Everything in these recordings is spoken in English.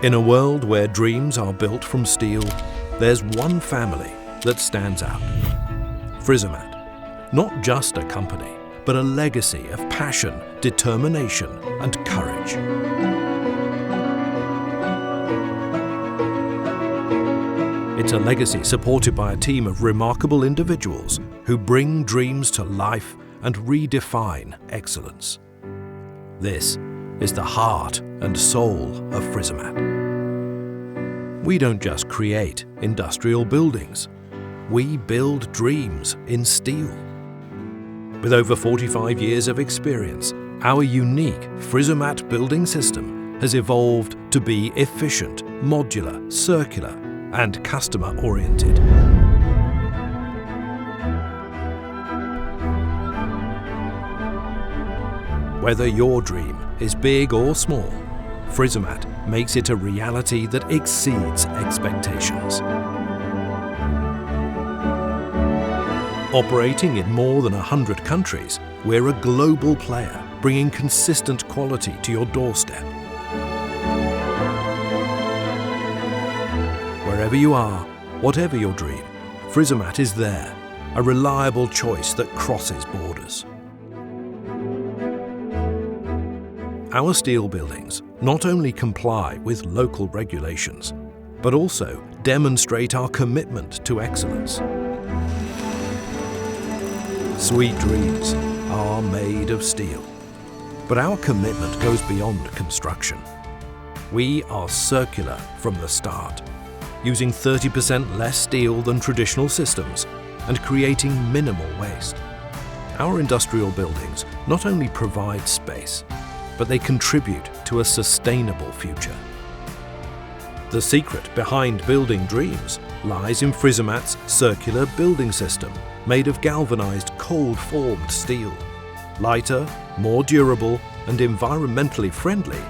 In a world where dreams are built from steel, there's one family that stands out. Frisomat. Not just a company, but a legacy of passion, determination, and courage. It's a legacy supported by a team of remarkable individuals who bring dreams to life and redefine excellence. This is the heart and soul of Frisomat. We don't just create industrial buildings, we build dreams in steel. With over 45 years of experience, our unique Frisomat building system has evolved to be efficient, modular, circular, and customer-oriented. Whether your dream is big or small, Frisomat makes it a reality that exceeds expectations. Operating in more than 100 countries, we're a global player, bringing consistent quality to your doorstep. Wherever you are, whatever your dream, Frisomat is there, a reliable choice that crosses borders. Our steel buildings not only comply with local regulations, but also demonstrate our commitment to excellence. Sweet dreams are made of steel, but our commitment goes beyond construction. We are circular from the start, using 30% less steel than traditional systems and creating minimal waste. Our industrial buildings not only provide space, but they contribute to a sustainable future. The secret behind building dreams lies in Frisomat's circular building system, made of galvanized cold-formed steel. Lighter, more durable, and environmentally friendly,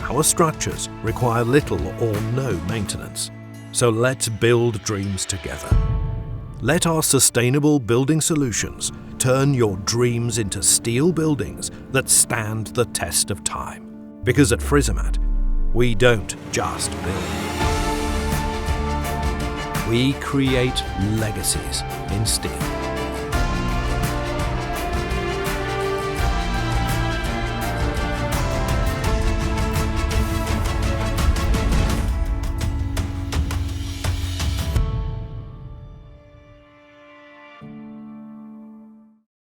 our structures require little or no maintenance. So let's build dreams together. Let our sustainable building solutions turn your dreams into steel buildings that stand the test of time. Because at Frisomat, we don't just build. We create legacies in steel.